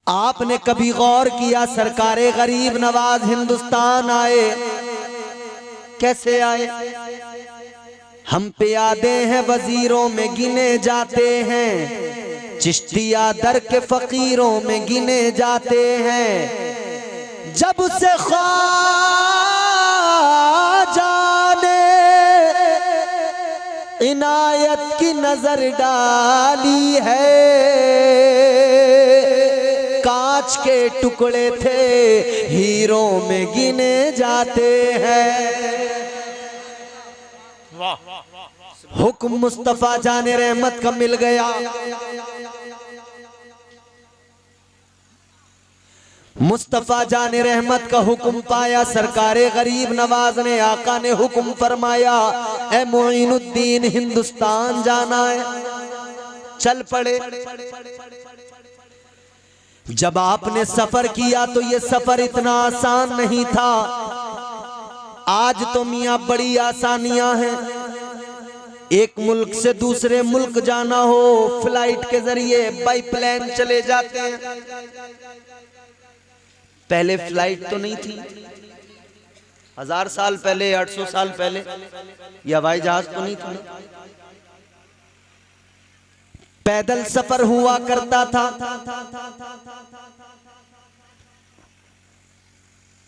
आपने कभी गौर किया सरकारे गरीब नवाज हिंदुस्तान आए कैसे आए? हम पे यादे हैं वजीरों में गिने जाते हैं, चिश्तिया दर के फकीरों में गिने जाते हैं। जब से ख्वाजा ने इनायत की नजर डाली है, कांच के टुकड़े थे हीरों में गिने जाते हैं। हुक्म मुस्तफा जाने रहमत का मिल गया। मुस्तफा जाने रहमत का हुक्म पाया, सरकारे गरीब नवाज ने आका ने हुक्म फरमाया, ए मोइनुद्दीन हिंदुस्तान जाना है, चल पड़े। जब आपने सफर किया तो ये सफर इतना आसान नहीं था। आज तो मियां बड़ी आसानियां हैं। एक मुल्क से दूसरे मुल्क जाना हो फ्लाइट के जरिए, बाई प्लेन चले जाते हैं। पहले फ्लाइट तो नहीं थी, 1000 साल पहले, 800 साल पहले या हवाई जहाज तो नहीं था। पैदल सफर हुआ करता था।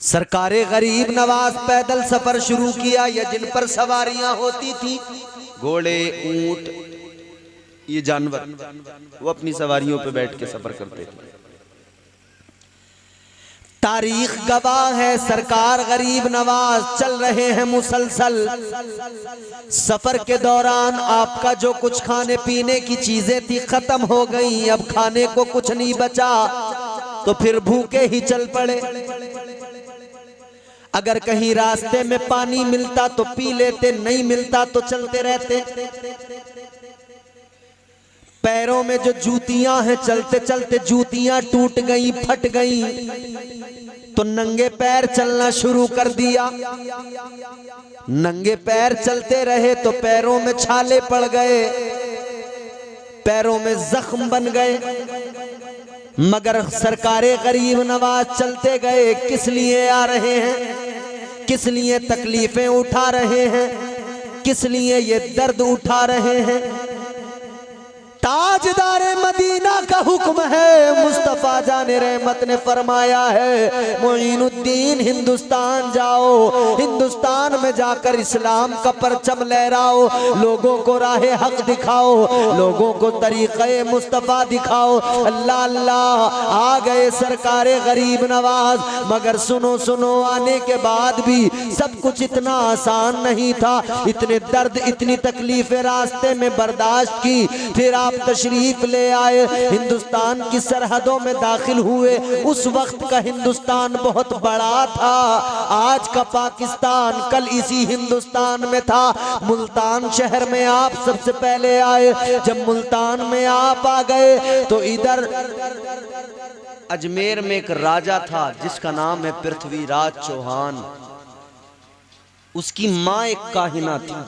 सरकारे गरीब नवाज पैदल सफर शुरू किया। या जिन पर सवारियां होती थी, घोड़े, ऊंट, ये जानवर, वो अपनी सवारियों पे बैठ के सफर करते थे। तारीख गवाह है, सरकार गरीब नवाज चल रहे हैं मुसलसल। सफर के दौरान आपका जो कुछ खाने पीने की चीजें थी खत्म हो गई, अब खाने को कुछ नहीं बचा, तो फिर भूखे ही चल पड़े। अगर कहीं रास्ते में पानी मिलता तो पी लेते, नहीं मिलता तो चलते रहते। पैरों में जो जूतियां हैं, चलते चलते जूतियां टूट गई, फट गई, तो नंगे पैर चलना शुरू कर दिया। नंगे पैर चलते रहे तो पैरों में छाले पड़ गए, पैरों में जख्म बन गए। मगर सरकारे गरीब नवाज चलते गए। किस लिए आ रहे हैं, किस लिए तकलीफें उठा रहे हैं, किस लिए ये दर्द उठा रहे हैं? ताजदारे मदीना का हुक्म है। मुस्तफा जाने रहमत ने फरमाया है, मोइनुद्दीन हिंदुस्तान जाओ, हिंदुस्तान में जाकर इस्लाम का परचम लहराओ, लोगों को राहे हक दिखाओ, लोगों को तरीक़े मुस्तफा दिखाओ। अल्लाह अल्लाह, आ गए सरकारे गरीब नवाज। मगर सुनो सुनो, आने के बाद भी सब कुछ इतना आसान नहीं था। इतने दर्द, इतनी तकलीफें रास्ते में बर्दाश्त की, फिर आप तशरीफ ले आए, हिंदुस्तान की सरहदों में दाखिल हुए। उस वक्त का हिंदुस्तान बहुत बड़ा था। आज का पाकिस्तान कल इसी हिंदुस्तान में था। मुल्तान शहर में आप सबसे पहले आए। जब मुल्तान में आप आ गए तो इधर अजमेर में एक राजा था जिसका नाम है पृथ्वीराज चौहान। उसकी माँ एक काहिना थी,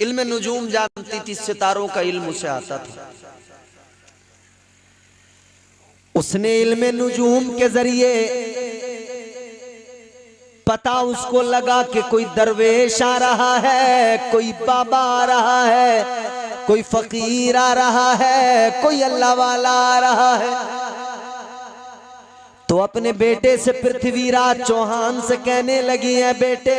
इल्म नुजूम जानती थी, सितारों का इल्म उसे आता था। उसने इल्म नुजूम के जरिए पता उसको लगा कि कोई दरवेश आ रहा है, कोई बाबा आ रहा है, कोई फकीर आ रहा है, कोई अल्लाह वाला आ रहा है। तो अपने बेटे से, पृथ्वीराज चौहान से कहने लगी है, बेटे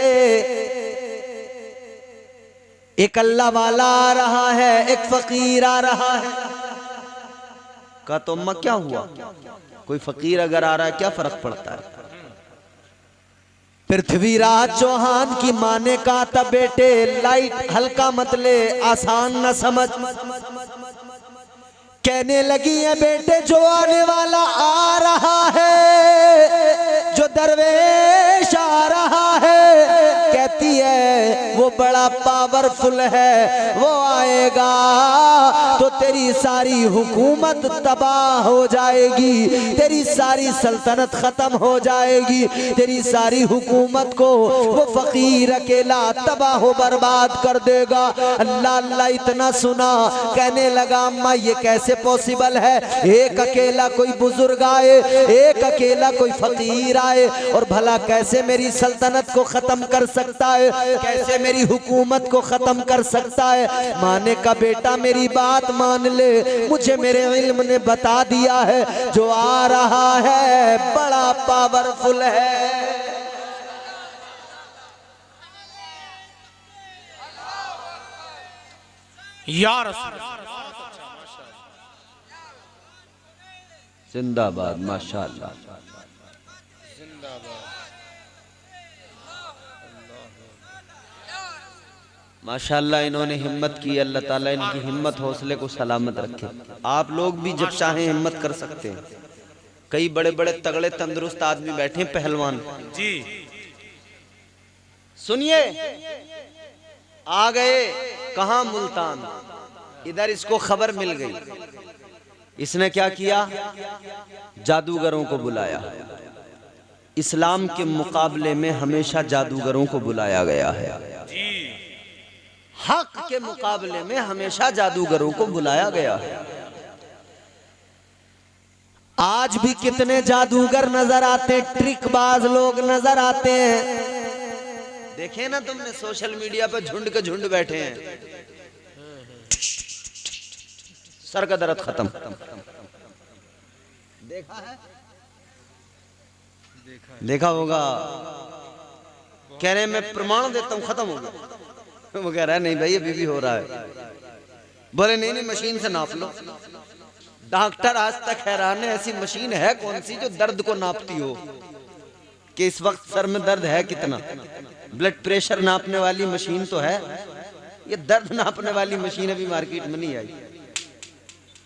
एक अल्लाह वाला आ रहा है, एक फकीर आ रहा है। कहा तो अम्मा क्या हुआ, कोई फकीर अगर आ रहा है क्या फर्क पड़ता है? पृथ्वीराज चौहान की मां ने कहा था, बेटे लाइट हल्का मत ले, आसान न समझ। कहने लगी है, बेटे जो आने वाला आ रहा है, जो दरवेश आ रहा है, कहती है वो बड़ा पावरफुल पावरफुल है वो आएगा तो तेरी सारी हुकूमत तबाह हो जाएगी, तेरी सारी सल्तनत खत्म हो जाएगी, तेरी सारी हुकूमत को वो फकीर अकेला तबाह बर्बाद कर देगा। अल्लाह अल्लाह इतना सुना, कहने लगा अम्मा ये कैसे पॉसिबल है, एक अकेला कोई बुजुर्ग आए, एक अकेला कोई फकीर आए और भला कैसे मेरी सल्तनत को खत्म कर सकता है, कैसे मेरी हुकूमत को खत्म कर सकता है। माने का बेटा मेरी बात मान ले, मुझे मेरे इल्म ने बता दिया है जो आ रहा है बड़ा पावरफुल है। यार जिंदाबाद, माशाअल्लाह। माशाअल्लाह इन्होंने हिम्मत की, अल्लाह ताला इनकी हिम्मत हौसले को सलामत रखे। आप लोग भी जब चाहें हिम्मत कर सकते हैं। कई बड़े बड़े तगड़े तंदुरुस्त आदमी बैठे हैं, पहलवान जी। सुनिए, आ गए कहां, मुल्तान। इधर इसको खबर मिल गई, इसने क्या किया, जादूगरों को बुलाया। इस्लाम के मुकाबले में हमेशा जादूगरों को बुलाया गया है। हक के मुकाबले में हमेशा जादूगरों को बुलाया गया है। आज भी कितने जादूगर नजर आते हैं, ट्रिकबाज लोग नजर आते हैं। देखे ना तुमने सोशल मीडिया पर झुंड के झुंड बैठे हैं, सर का दर्द खत्म। देखा है, देखा होगा। कह रहे मैं प्रमाण देता हूं, खत्म हो गया। वो कह रहा है नहीं भाई अभी भी हो रहा है। बोले नहीं नहीं मशीन से नाप लो। डॉक्टर आज तक हैरान है, ऐसी मशीन है कौन सी जो दर्द को नापती हो कि इस वक्त सर में दर्द है कितना। ब्लड प्रेशर नापने वाली मशीन तो है, ये दर्द नापने वाली मशीन अभी मार्केट में नहीं आई।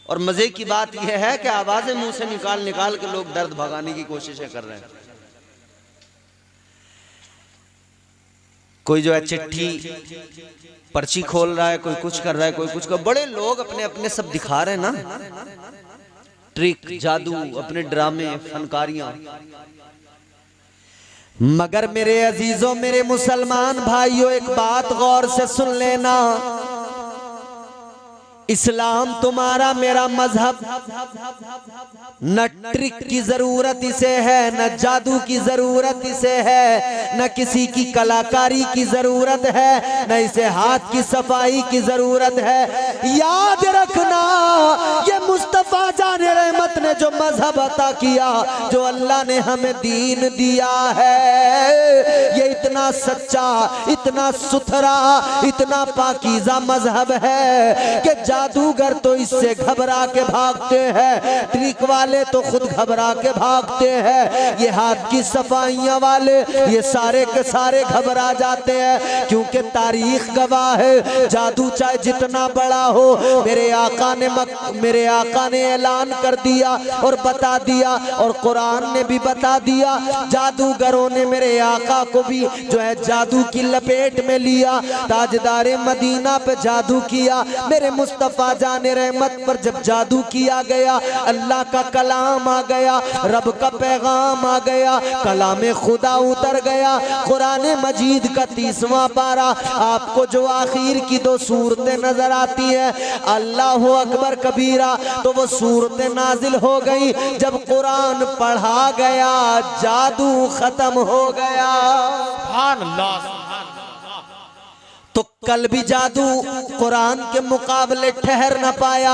और मजे की बात यह है कि आवाजें मुंह से निकाल निकाल के लोग दर्द भगाने की कोशिशें कर रहे हैं। कोई जो है चिट्ठी पर्ची खोल रहा है, कोई कुछ कर रहा है, कोई कुछ कर। बड़े लोग अपने अपने सब दिखा रहे हैं ना, ट्रिक, जादू, अपने ड्रामे, फनकारियां। मगर मेरे अजीजों, मेरे मुसलमान भाइयों, एक बात गौर से सुन लेना। इस्लाम तुम्हारा मेरा मजहब न ट्रिक की जरूरत इसे है, न जादू की जरूरत इसे है, न किसी की कलाकारी की जरूरत है, न इसे हाथ की सफाई की जरूरत है। याद रखना, ये मुस्तफा जाने रहमत ने जो मजहब अता किया, जो अल्लाह ने हमें दीन दिया है, ये इतना सच्चा, इतना सुथरा, इतना पाकीज़ा मजहब है कि जादूगर तो इससे घबरा के भागते हैं, ट्रिक वाले तो खुद घबरा के भागते हैं, ये हाथ की सफाइयां वाले ये सारे के सारे घबरा जाते हैं। क्योंकि तारीख गवाह है, जादू चाहे जितना बड़ा हो, मेरे आका ने ऐलान कर दिया और बता दिया, और कुरान ने भी बता दिया। जादूगरों ने मेरे आका को भी जो है जादू की लपेट में लिया, ताजदारे मदीना पे जादू किया। मेरे मुस्तफा जाने रहमत पर जब जादू किया गया, अल्लाह का कलाम आ गया, रब का पैगाम आ गया, कलाम खुदा उतर गया। कुरान मजीद का 30वां पारा, आपको जो आखिर की 2 सूरतें नजर आती हैं, अल्लाह अकबर कबीरा, तो वो सूरतें नाजिल हो गई। जब कुरान पढ़ा गया, जादू खत्म हो गया। सुभान अल्लाह। तो कल भी जादू कुरान के मुकाबले ठहर न पाया,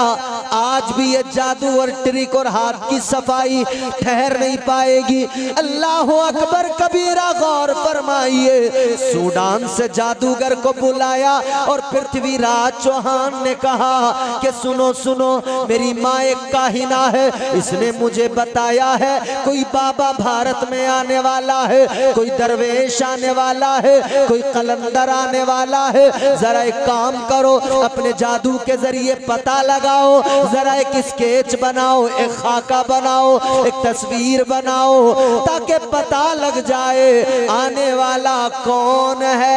आज भी ये जादू और ट्रिक और हाथ की सफाई ठहर नहीं पाएगी। अल्लाह अकबर कबीरा, गौर फरमाइए। सूडान से जादूगर को बुलाया और पृथ्वीराज चौहान ने कहा कि सुनो सुनो, मेरी माँ एक काहिना है, इसने मुझे बताया है कोई बाबा भारत में आने वाला है, कोई दरवेश आने वाला है, कोई कलंदर आने वाला है। जरा एक काम करो, अपने जादू के जरिए पता लगाओ जरा एक स्केच बनाओ, एक खाका बनाओ, एक तस्वीर बनाओ, ताकि पता लग जाए आने वाला कौन है।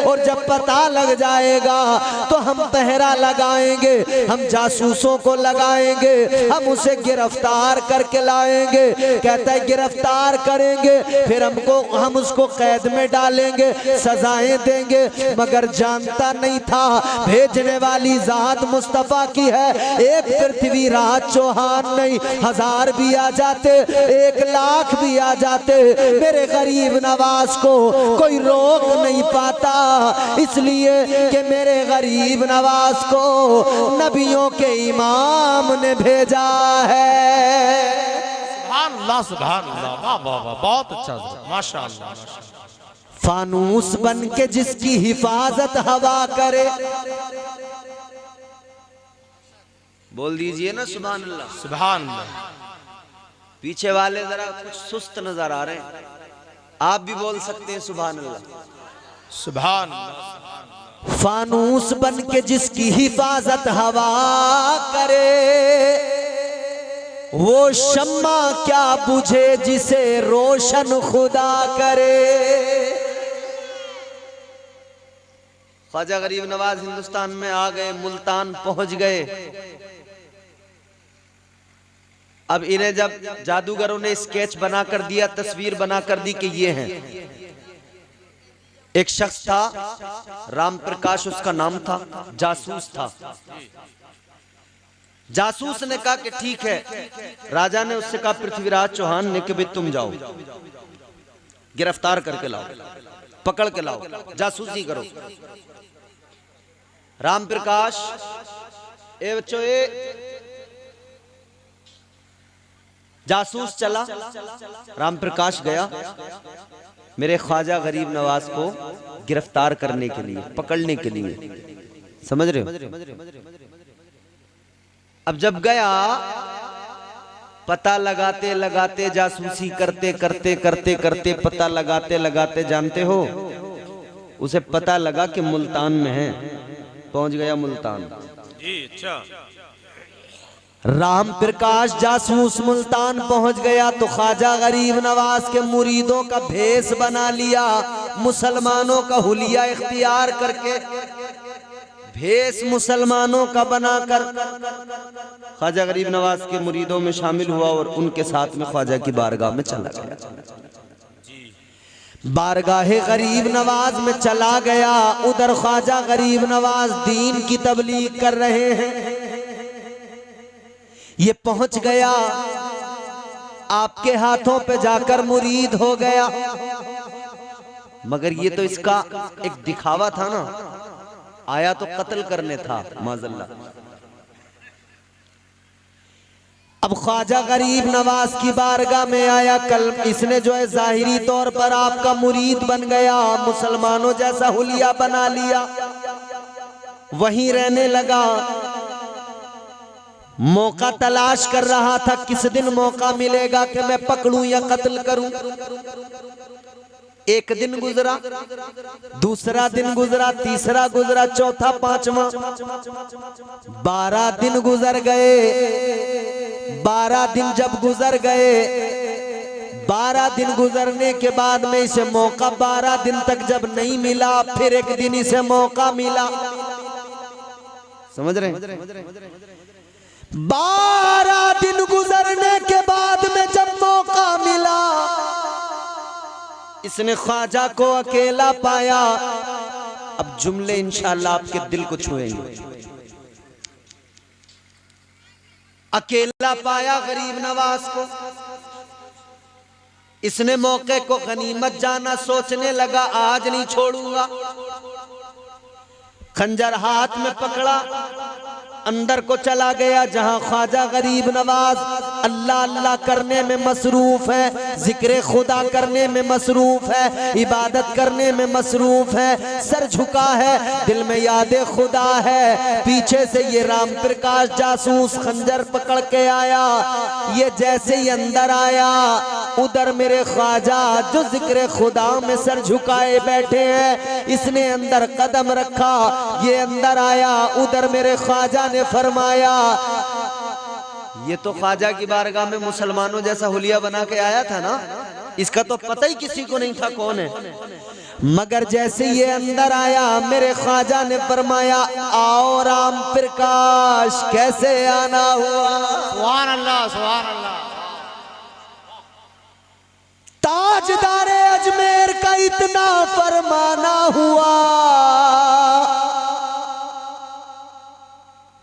और जब पता लग जाएगा तो हम पहरा लगाएंगे, हम जासूसों को लगाएंगे, हम उसे गिरफ्तार करके लाएंगे। कहता है गिरफ्तार करेंगे, फिर हम उसको कैद में डालेंगे, सजाएं देंगे। मगर जानता नहीं था भेजने वाली जात मुस्तफा की है। एक पृथ्वीराज चौहान नहीं, 1000 भी आ जाते, 1 लाख भी आ जाते, मेरे गरीब नवाज को कोई रोक नहीं पाता, इसलिए कि मेरे गरीब नवाज को नबियों के इमाम ने भेजा है। सुभान अल्लाह, सुभान अल्लाह, वाह वाह वाह, बहुत अच्छा, माशाअल्लाह माशाअल्लाह। फानूस बन के जिसकी हिफाजत हवा करे, बोल दीजिए ना सुभान अल्लाह। सुभान अल्लाह। पीछे वाले जरा कुछ सुस्त नजर आ रहे हैं, आप भी बोल सकते हैं सुभान अल्लाह। सुभान अल्लाह। फानूस बन के जिसकी हिफाजत हवा करे, वो शम्मा क्या बुझे जिसे रोशन खुदा करे। ख्वाजा गरीब नवाज हिंदुस्तान में आ गए, मुल्तान पहुंच गए। अब इन्हें जब जादूगरों ने स्केच बनाकर दिया, तस्वीर बनाकर दी कि ये हैं। एक शख्स था राम प्रकाश, उसका नाम था, जासूस था। जासूस ने कहा कि ठीक है। राजा ने उससे कहा, पृथ्वीराज चौहान ने कि भाई तुम जाओ, गिरफ्तार करके लाओ, पकड़ के लाओ, जासूसी करो। राम प्रकाश ए बच्चों, जासूस चला, राम प्रकाश गया मेरे ख्वाजा गरीब नवाज को गिरफ्तार करने के लिए, पकड़ने के लिए, समझ रहे हो। अब जब गया, पता लगाते लगाते, जासूसी करते करते करते करते, पता लगाते लगाते, जानते हो उसे पता लगा कि मुल्तान में है। पहुंच गया मुल्तान। जी अच्छा। राम प्रकाश जासूस मुल्तान पहुंच गया तो ख्वाजा गरीब नवाज के मुरीदों का भेष बना लिया, मुसलमानों का हुलिया इख्तियार करके भेष मुसलमानों का बनाकर ख्वाजा गरीब नवाज के मुरीदों में शामिल हुआ और उनके साथ में ख्वाजा की बारगाह में चला गया। बारगाहे गरीब नवाज में चला गया। उधर ख्वाजा गरीब नवाज दीन की तबलीग कर रहे हैं। ये पहुंच गया, आपके हाथों पे जाकर मुरीद हो गया। मगर ये तो इसका एक दिखावा था ना, आया तो कत्ल करने था माज़ल्ला। अब ख्वाजा गरीब नवाज की बारगाह में आया, कल इसने जो है जाहिरी तौर पर आपका मुरीद बन गया, मुसलमानों जैसा हुलिया बना लिया, वहीं रहने लगा। मौका तलाश कर रहा था, किस दिन मौका मिलेगा कि मैं पकड़ूं या कत्ल करूं। एक दिन गुजरा, दूसरा दिन गुजरा, तीसरा गुजरा, चौथा, पांचवा, 12 दिन गुजर गए। 12 दिन जब गुजर गए, 12 दिन गुजरने के बाद में इसे मौका 12 दिन तक जब नहीं मिला, फिर एक दिन इसे मौका मिला। समझ रहे हैं? 12 दिन गुजरने के बाद में जब मौका मिला, इसने ख्वाजा को अकेला पाया। अब जुमले इंशाअल्लाह आपके दिल को छुएंगे। अकेला पाया गरीब नवाज को, इसने मौके को गनीमत जाना, सोचने लगा आज नहीं छोड़ूंगा। खंजर हाथ में पकड़ा, अंदर को चला गया जहां ख्वाजा गरीब नवाज अल्लाह अल्लाह करने में मसरूफ है, जिक्र खुदा करने में मसरूफ है, इबादत करने में मसरूफ है, सर झुका है, दिल में याद खुदा है। पीछे से ये राम प्रकाश जासूस खंजर पकड़ के आया। ये जैसे ही अंदर आया, उधर मेरे ख्वाजा जो जिक्र खुदा में सर झुकाए बैठे हैं, इसने अंदर कदम रखा। ये अंदर आया, उधर मेरे ख्वाजा ने फरमाया, ये तो ख्वाजा की बारगाह में मुसलमानों जैसा हुलिया बना के आया था ना, इसका तो पता ही किसी को नहीं था कौन है। मगर जैसे ये अंदर आया, मेरे ख्वाजा ने फरमाया, आओ राम प्रकाश, कैसे आना हुआ। सुभान अल्लाह, सुभान अल्लाह। ताजदारे अजमेर का इतना फरमाना हुआ,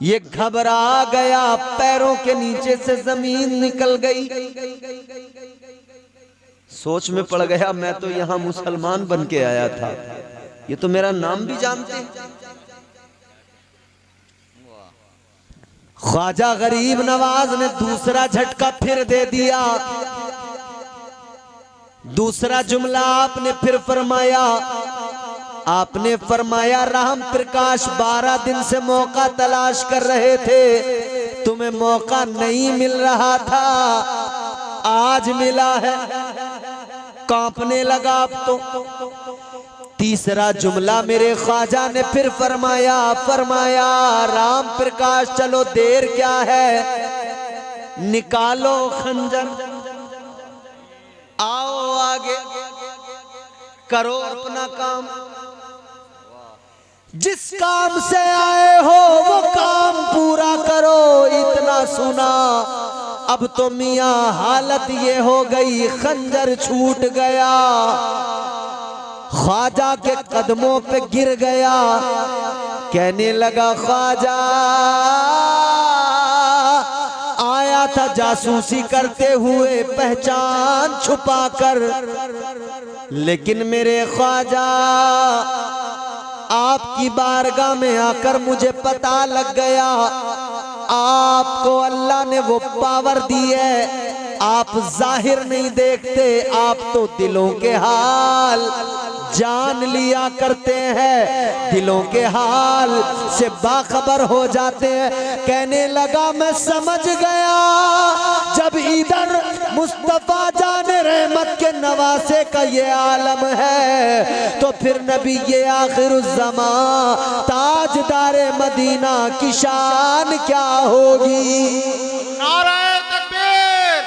ये घबरा गया, पैरों के नीचे से जमीन निकल गई। सोच में पड़ गया, मैं तो यहाँ मुसलमान बन के आया था, ये तो मेरा नाम भी जानते हैं। ख्वाजा गरीब नवाज ने दूसरा झटका फिर दे दिया। दूसरा जुमला आपने फिर फरमाया, आपने फरमाया, राम प्रकाश 12 दिन से मौका तलाश कर रहे थे, तुम्हें मौका नहीं मिल रहा था, आज मिला है। कांपने लगा अब तो। तीसरा जुमला मेरे ख्वाजा ने फिर फरमाया, राम प्रकाश चलो देर क्या है, निकालो खंजर, आओ आगे, करो अपना काम। जिस काम से आए हो वो काम पूरा करो। इतना सुना, अब तो मियां हालत ये हो गई, खंजर छूट गया, ख्वाजा के कदमों पे गिर गया। कहने लगा, ख्वाजा आया था जासूसी करते हुए, पहचान छुपाकर, लेकिन मेरे ख्वाजा आपकी बारगाह में आकर मुझे पता लग गया, आपको अल्लाह ने वो पावर दी है, आप जाहिर नहीं देखते, आप तो दिलों के हाल जान लिया करते हैं, दिलों के हाल से बाखबर हो जाते हैं। कहने लगा, मैं समझ गया, जब इधर मुस्तफा जाने रहमत के नवासे का ये आलम है, तो फिर नबी ये आखिरुज़्ज़मा ताजदारे मदीना की शान क्या होगी। नारे तकबीर,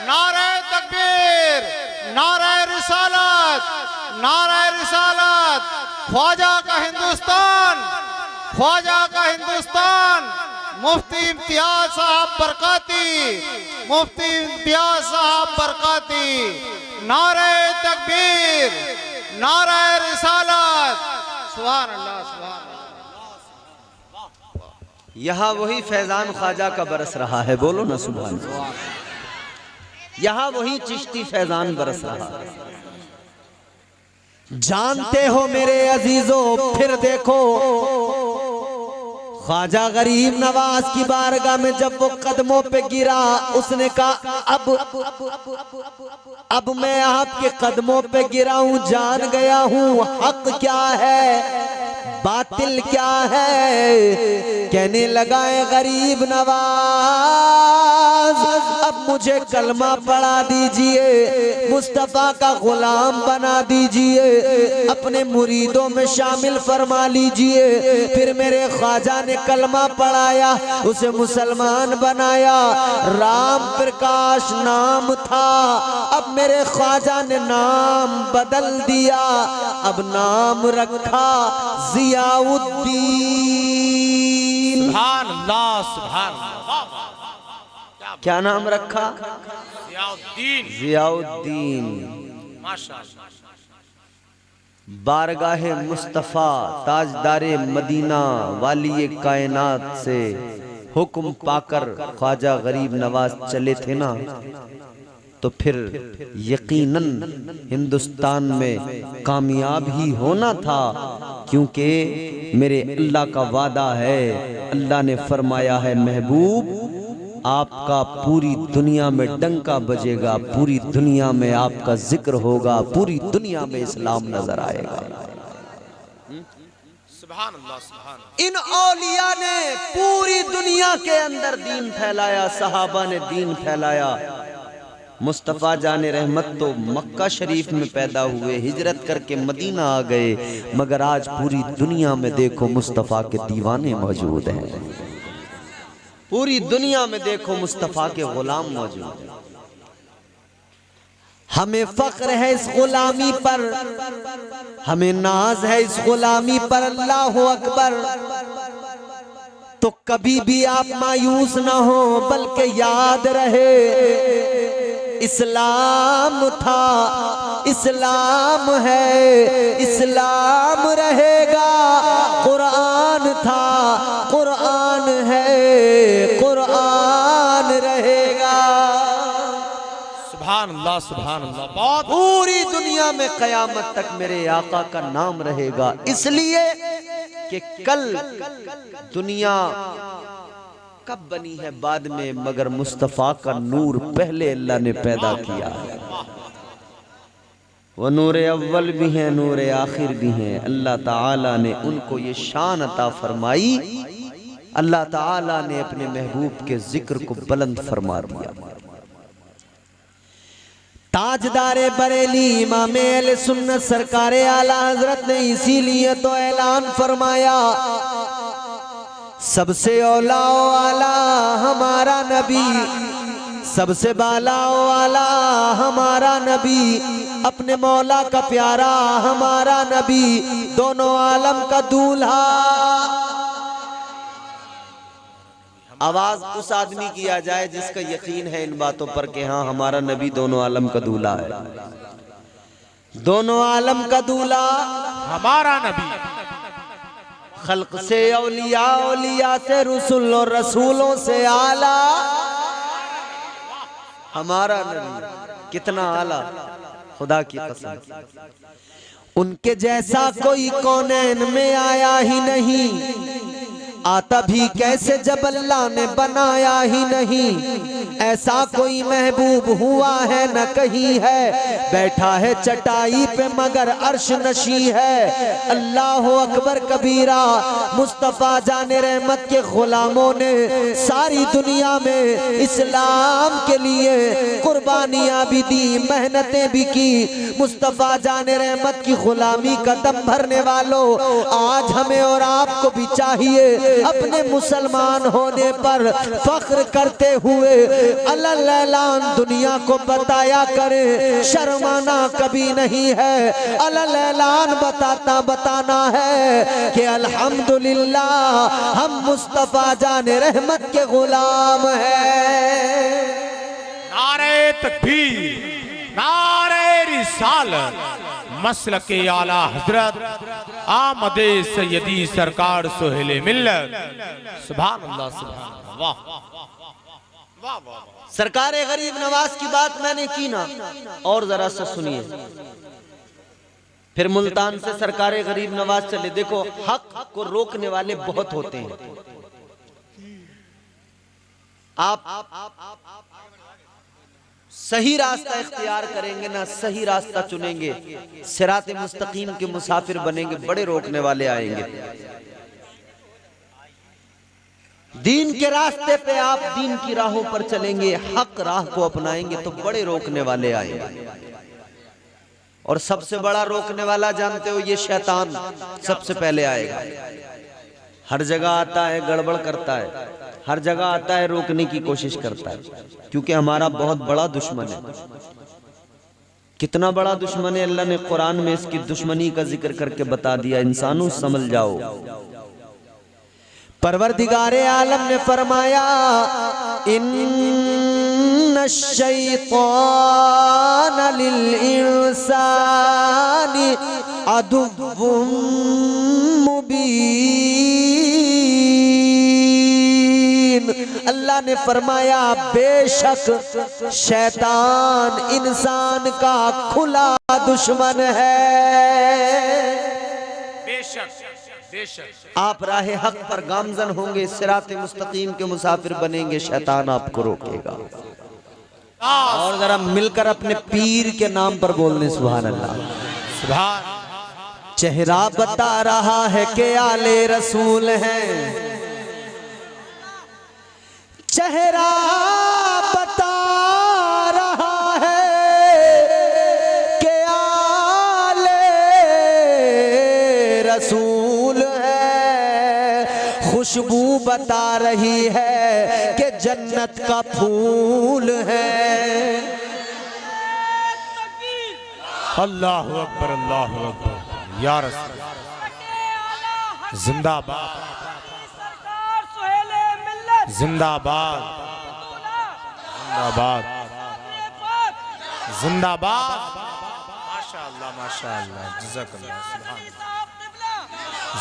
नारे तकबीर, नारे रिसालत, नारे रिसालत। ख्वाजा का हिंदुस्तान, ख्वाजा का हिंदुस्तान। मुफ्ती इम्तियाज साहब बरकाती, मुफ्ती इम्तियाज साहब बरकाती। नारे तकबीर, नारे रिसालत। सुभान अल्लाह, सुभान अल्लाह। यहाँ वही फैजान ख्वाजा का बरस रहा है, बोलो ना सुभान अल्लाह। यहाँ वही चिश्ती फैजान बरस रहा है। जानते हो मेरे अजीजों, फिर देखो, ख्वाजा गरीब नवाज की बारगाह में जब वो कदमों पे गिरा, उसने कहा, अब मैं आपके कदमों पे गिरा हूं, जान गया हूं हक क्या है, बातिल क्या है। कहने लगा, गरीब नवाज, अब मुझे कलमा पढ़ा दीजिए, मुस्तफा का गुलाम बना दीजिए, अपने मुरीदों में शामिल फरमा लीजिए। फिर मेरे ख्वाजा ने कलमा पढ़ाया, उसे मुसलमान बनाया। राम प्रकाश नाम था, अब मेरे ख्वाजा ने नाम बदल दिया, अब नाम रखा जियाउद्दीन। सुभान अल्लाह, सुभान अल्लाह। क्या नाम रखा? जियाउद्दीन, जियाउद्दीन। माशाअल्लाह। बारगाहे मुस्तफ़ा ताजदारे मदीना वाली कायनात से हुक्म पाकर ख्वाजा गरीब नवाज चले थे ना, तो फिर यकीनन हिंदुस्तान में कामयाब ही होना था, क्योंकि मेरे अल्लाह का वादा है, अल्लाह ने फरमाया है, महबूब आपका पूरी दुनिया में डंका बजेगा, पूरी दुनिया में आपका जिक्र होगा, पूरी दुनिया में इस्लाम नजर आएगा। सुभान अल्लाह, सुभान अल्लाह। इन औलिया ने पूरी दुनिया के अंदर दीन फैलाया, सहाबा ने दीन फैलाया। मुस्तफ़ा जाने रहमत तो मक्का शरीफ में पैदा हुए, हिजरत करके मदीना आ गए, मगर आज पूरी दुनिया में देखो मुस्तफ़ा के दीवाने मौजूद हैं। पूरी दुनिया में देखो मुस्तफ़ा के गुलाम मौजूद हैं। हमें फख्र है इस गुलामी पर, हमें नाज है इस गुलामी पर। अल्लाह अकबर। तो कभी भी आप मायूस ना हो, बल्कि याद रहे इस्लाम था, इस्लाम है, इस्लाम रहेगा। कुरान था, कुरान है, कुरान रहेगा। सुभान अल्लाह, सुभान अल्लाह। बहुत पूरी दुनिया में कयामत तक मेरे आका का नाम रहेगा, इसलिए कि कल दुनिया कब बनी है बाद में, मगर मुस्तफ़ा का नूर पहले अल्लाह ने पैदा किया है। वो नूर अव्वल भी हैं, नूर आखिर भी हैं। अल्लाह ताला ने उनको ये शान अता फरमाई। अल्लाह ताला ने अपने महबूब के जिक्र को बुलंद फरमा दिया। ताजदारे बरेली इमाम अहले सुन्नत सरकारे आला हजरत ने इसीलिए तो ऐलान फरमाया, सबसे औला वाला हमारा नबी, सबसे बाला वाला हमारा नबी, अपने मौला का प्यारा हमारा नबी, दोनों आलम का दूल्हा। आवाज उस आदमी की आ जाए जिसका यकीन है इन बातों पर कि हाँ हमारा नबी दोनों आलम का दूल्हा है। दोनों आलम का दूल्हा हमारा नबी, खल्क से औलिया, औलिया से रसूल और रसूलों से आला हमारा नबी। कितना आला, खुदा की कसम। उनके जैसा कोई कौनैन में आया ही नहीं, आता भी कैसे जब अल्लाह ने बनाया ही नहीं। ऐसा कोई महबूब हुआ है न कहीं है, बैठा है चटाई पे मगर अर्श नशी है। अल्लाह अकबर कबीरा। मुस्तफ़ा जाने रहमत के गुलामों ने सारी दुनिया में इस्लाम के लिए कुर्बानियां भी दी, मेहनतें भी की। मुस्तफ़ा जाने रहमत की गुलामी का दम भरने वालों, आज हमें और आपको भी चाहिए अपने मुसलमान होने पर फख्र करते हुए अलल-ऐलान दुनिया को बताया करे। शर्माना कभी नहीं है, अलल-ऐलान बताना है कि अल्हम्दुलिल्लाह हम मुस्तफ़ा जाने रहमत के गुलाम हैं। नारे तकबीर, नारे रिसालत, मसलके आला हजरत आमदे सैयदी सरकार सोहेले मिल्लत। सुभान अल्लाह, सुभान अल्लाह। वाह वाह वाह। सरकार गरीब नवाज की बात मैंने की ना, और जरा सा सुनिए। फिर मुल्तान से सरकार गरीब नवाज चले। देखो हक को रोकने वाले बहुत होते हैं। आप सही रास्ता इख्तियार करेंगे ना, सही रास्ता चुनेंगे, सिरात मुस्तकीम के मुसाफिर बनेंगे, बड़े रोकने वाले आएंगे। दीन के रास्ते पे आप दीन की राहों पर चलेंगे, हक राह को अपनाएंगे तो बड़े रोकने वाले आएंगे। और सबसे बड़ा रोकने वाला जानते हो, ये शैतान सबसे पहले आएगा। हर जगह आता है, गड़बड़ करता है, हर जगह आता है, रोकने की कोशिश करता है, क्योंकि हमारा बहुत बड़ा दुश्मन है। कितना बड़ा दुश्मन है, अल्लाह ने कुरान में इसकी दुश्मनी का जिक्र करके बता दिया। इंसानों समझ जाओ। परवरदिगारे आलम ने फरमाया, इन्नश-शैतान लिल-इंसानी अदुव्वुम मुबीन। अल्लाह ने फरमाया, बेशक शैतान इंसान का खुला दुश्मन है। बेशक बेशक आप राह हक पर गामजन होंगे, सिरात मुस्तकीम के मुसाफिर बनेंगे, शैतान आपको रोकेगा। और जरा मिलकर अपने पीर के नाम पर बोलने सुभान अल्लाह। सुभान। चेहरा बता रहा है कि आले रसूल हैं, चेहरा बता रहा है कि आले रसूल है, खुशबू बता रही है कि जन्नत का फूल है। अल्लाहु अकबर, अल्लाहु अकबर। या रसूल जिंदाबाद, जिंदाबाद, जिंदाबाद, जिंदाबाद। माशाअल्लाह, माशाअल्लाह, जज़ाकल्लाह, सुभान अल्लाह।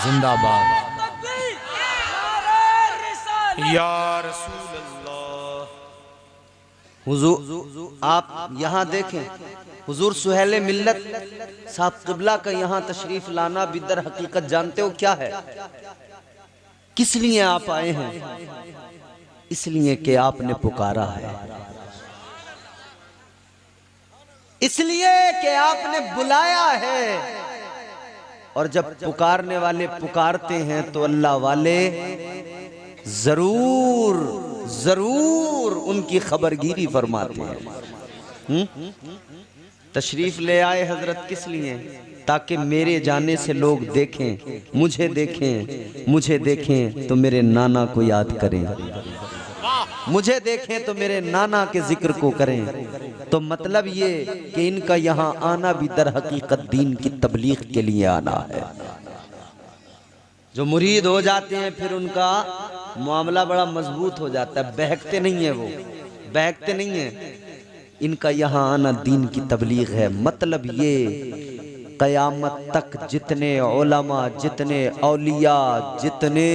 जिंदाबाद या रसूल अल्लाह। हुजूर आप यहाँ देखें, हुजूर सुहेले मिल्लत साहब क़िबला का यहाँ तशरीफ लाना भी दर हकीकत जानते हो क्या है? किस लिए आप आए हैं? इसलिए कि आपने पुकारा है, इसलिए कि आपने बुलाया है। और जब पुकारने वाले पुकारते हैं तो अल्लाह वाले जरूर जरूर उनकी खबरगिरी फरमाते हैं। तशरीफ ले आए हजरत किस लिए? ताकि मेरे जाने से लोग देखें, मुझे देखें, मुझे देखें तो मेरे नाना को याद करें, मुझे देखें तो मेरे नाना के जिक्र को करें। तो मतलब ये कि इनका यहाँ आना भी दर हकीकत दीन की तबलीग के लिए आना है। जो मुरीद हो जाते हैं फिर उनका मामला बड़ा मजबूत हो जाता है, बहकते नहीं है, वो बहकते नहीं है। इनका यहाँ आना दीन की तबलीग है। मतलब ये क़यामत तक जितने उलमा, जितने औलिया, जितने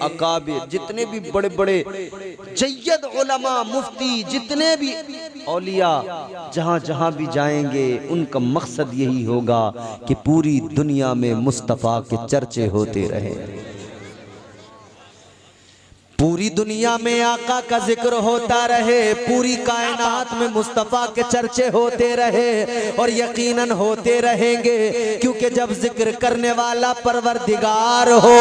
अकाबिर, जितने भी बड़े बड़े जय्यद उलमा, मुफ्ती, जितने भी औलिया जहाँ जहाँ भी जाएंगे उनका मकसद यही होगा कि पूरी दुनिया में मुस्तफ़ा के चर्चे होते रहे, पूरी दुनिया में आका का जिक्र होता रहे, पूरी कायनात में मुस्तफ़ा के चर्चे होते रहे और यकीनन होते रहेंगे। क्योंकि जब जिक्र करने वाला परवरदिगार हो,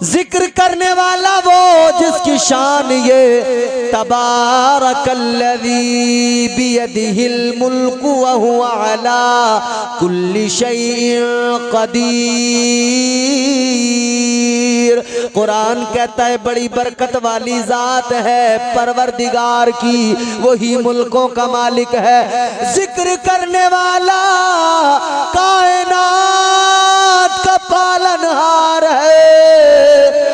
जिक्र करने वाला वो जिसकी शान ये तबारकल्लज़ी बियदिहिल मुल्कु व हुवा अला कुल्ली शैइन क़दीर। कुरान कहता है बड़ी बरकत वाली जात है परवरदिगार की, वही मुल्कों का मालिक है। जिक्र करने वाला कायनात का पालनहार है,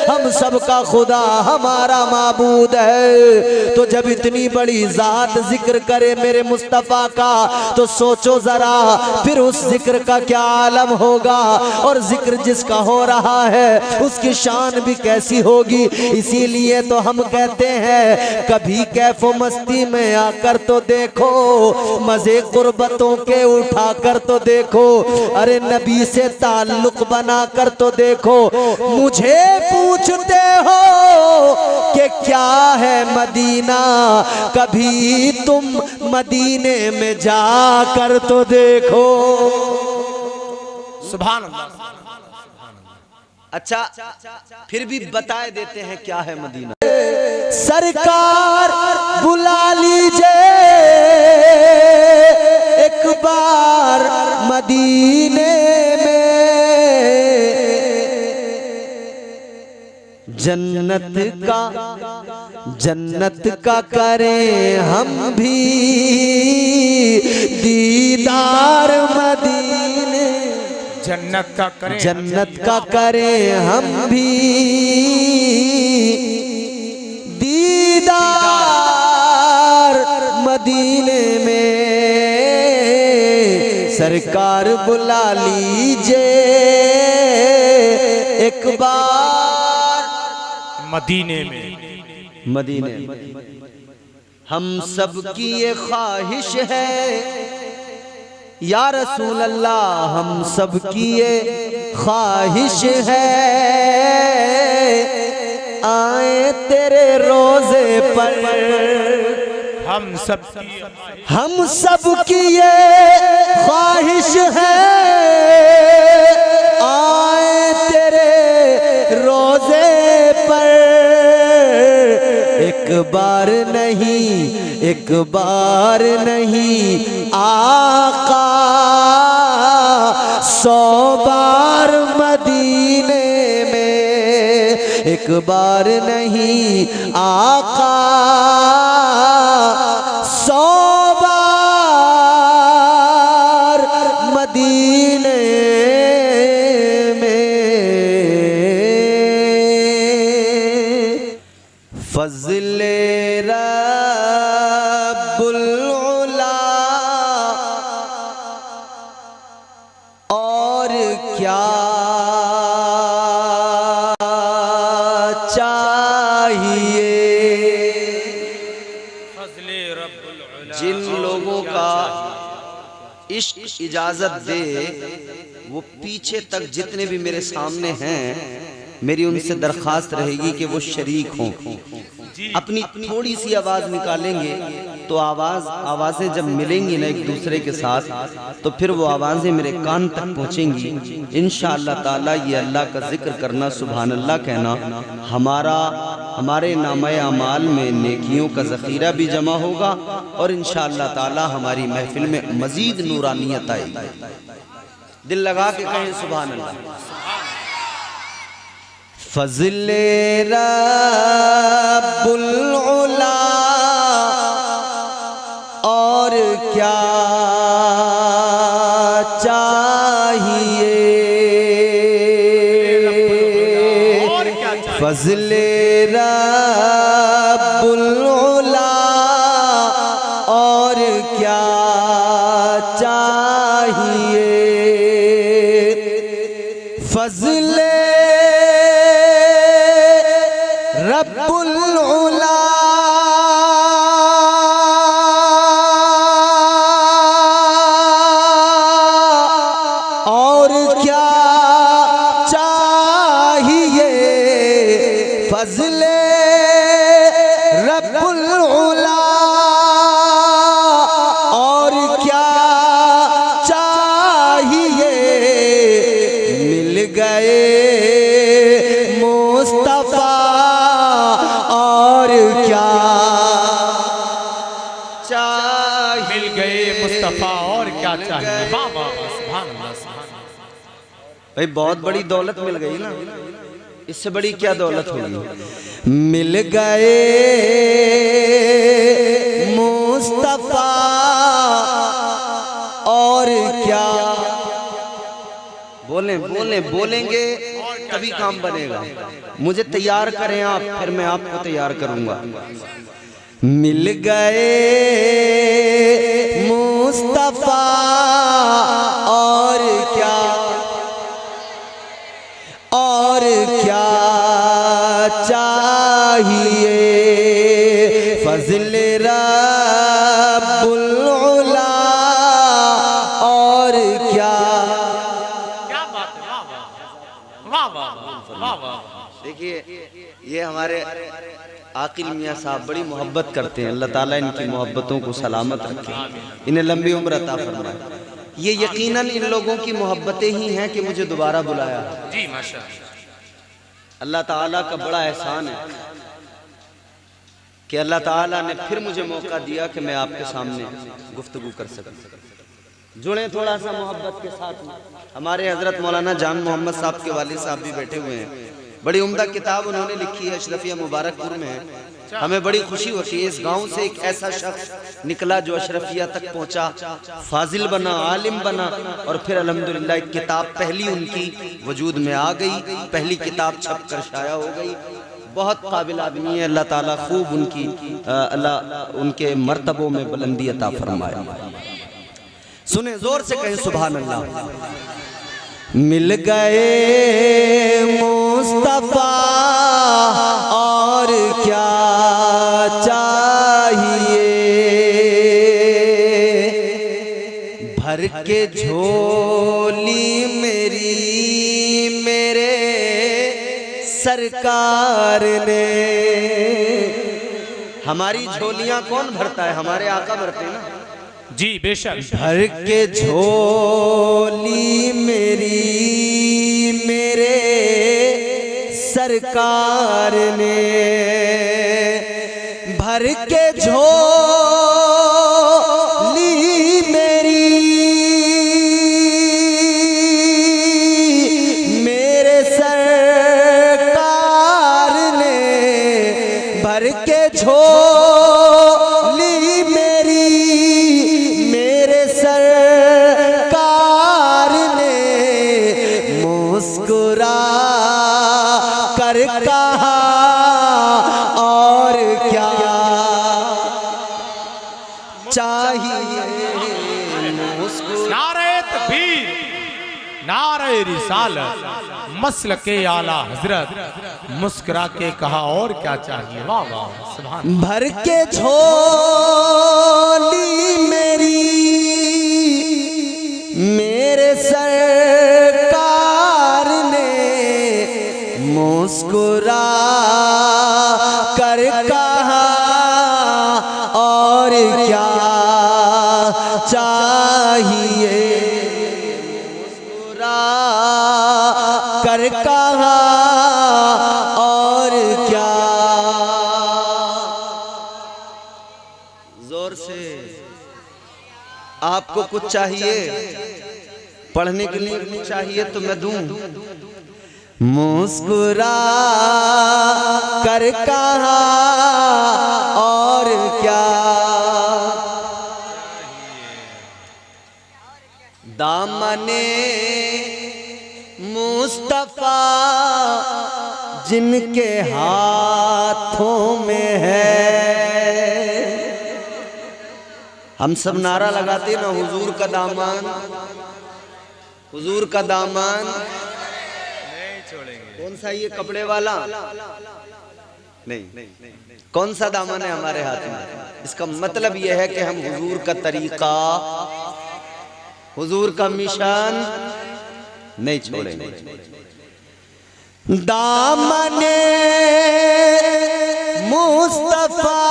हम सबका खुदा हमारा माबूद है। तो जब इतनी बड़ी जात जिक्र करे मेरे मुस्तफ़ा का, तो सोचो जरा फिर उस जिक्र का क्या आलम होगा। और जिक्र जिसका हो रहा है उसकी शान भी कैसी होगी। इसीलिए तो हम कहते हैं कभी कैफो मस्ती में आकर तो देखो, मजे गुर्बतों के उठा कर तो देखो, अरे नबी से ताल्लुक बना कर तो देखो। मुझे पूछते हो कि क्या है मदीना, कभी तुम मदीने में जाकर तो देखो। सुभान अल्लाह। अच्छा फिर भी बताए देते हैं क्या है मदीना। सरकार बुला लीजिए एक बार मदीने में, जन्नत का करें हम भी दीदार मदीने, जन्नत का करें, जन्नत का करें हम भी दीदार मदीने में। सरकार बुला लीजिए एक बार मदीने में, मदीने में। हम सब की ये ख्वाहिश है या रसूल अल्लाह, हम सब की ये ख्वाहिश है आए तेरे रोजे पर। हम सब की ये ख्वाहिश है आए तेरे रोजे पर। एक बार नहीं आका 100 बार मदीने में। एक बार नहीं आका 100 बार मदीने में। फज़ले रब्बुल उला और क्या चाहिए। जिन लोगों का इश्क इजाजत दे वो पीछे तक जितने भी मेरे सामने हैं, मेरी उनसे दरखास्त रहेगी कि वो शरीक हों। अपनी थोड़ी सी आवाज निकालेंगे तो आवाजें जब मिलेंगी ना एक दूसरे के साथ, तो फिर वो आवाजें मेरे कान तक पहुंचेंगी। इंशाअल्लाह ताला ये अल्लाह का जिक्र करना, सुभान अल्लाह कहना, हमारे नामे अमाल में नेकियों का ज़ख़ीरा भी जमा होगा और इंशाअल्लाह ताला हमारी महफिल में मजीद नूरानियत आएगी। दिल लगा के कहें सुभान अल्लाह। फज़ले रब्बुल उला और क्या चाहिए। फज़ले रब्बुल उला और क्या चाहिए। फज़ले रब्बुल उला और क्या चाहिए। फज़ले रब्बुल उला और क्या चाहिए। मिल गए मुस्तफा और क्या चाहिए। मिल गए मुस्तफा और क्या चाहिए। वाह वाह सुभान अल्लाह सुभान अल्लाह। भाई बहुत बड़ी दौलत मिल गई ना, इससे बड़ी क्या दौलत होगी। मिल गए मुस्तफा और क्या। बोलेंगे तभी काम बनेगा। मुझे तैयार करें आप, फिर मैं आपको तैयार करूंगा। मिल गए मुस्तफा और क्या चाहिए। फज़ले रब्बुल उला और क्या बात है। वाह वाह वाह वाह। देखिए ये हमारे आकिल मियाँ साहब बड़ी मोहब्बत करते हैं। अल्लाह ताला इनकी मोहब्बतों को सलामत रखे, इन्हें लंबी उम्र अता फरमाए। ये यकीनन इन लोगों की मोहब्बतें ही हैं कि मुझे दोबारा बुलाया। जी माशाअल्लाह। अल्लाह ताला का बड़ा एहसान है कि अल्लाह ताला ने फिर मुझे मौका दिया कि मैं आपके सामने गुफ्तगू कर सकूं। जुड़े थोड़ा सा मोहब्बत के साथ में। हमारे हजरत मौलाना जान मोहम्मद साहब के वालिद साहब भी बैठे हुए हैं। बड़ी उम्दा किताब उन्होंने लिखी है, अशरफिया मुबारकपुर में है। हमें बड़ी खुशी होती है, इस गांव से एक ऐसा शख्स निकला जो अशरफिया तक पहुंचा, फाजिल बना, आलिम बना और फिर अल्हम्दुलिल्लाह एक किताब पहली उनकी वजूद में आ गई, पहली किताब छप कर शाया हो गई। बहुत काबिल आदमी है। अल्लाह ताला खूब उनकी अल्लाह उनके मर्तबों में बुलंदी अता फरमाए। सुने जोर से कहें सुभान अल्लाह। मिल गए मुस्तफा और क्या चाहिए। भर के झोली मेरी सरकार ने। हमारी झोलियां कौन भरता है? हमारे आका भरते हैं ना जी बेशक। भर के झोली मेरी मेरे सरकार ने, भर के झोली मेरी मेरे सरकार ने, भर के झोली मेरी मेरे सरकार ने, मुस्कुरा कर कहा और क्या चाहिए। नारे तकबीर, नारे रिसालत, मसलके आला हजरत, मुस्कुरा के कहा और क्या चाहिए। वाह वाह सुभान। भर के झोली मेरी मेरे सरकार ने, मुस्कुरा कर कहा और क्या चाहिए। मुस्कुरा कर कहा और क्या। जोर से आपको कुछ चाहिए, पढ़ने के लिए कुछ चाहिए तो मैं दूं। मुस्कुरा कर कहा और क्या। दामने मुस्तफा जिनके हाथों में है। हम सब नारा लगाते ना, हुजूर का दामन, हुजूर का दामन नहीं छोड़ेंगे। कौन सा ये कपड़े वाला नहीं, कौन सा दामन है हमारे हाथ में? इसका मतलब यह है कि हम हुजूर का तरीका, हुजूर का मिशन नहीं छोड़ेंगे। दामने मुस्तफा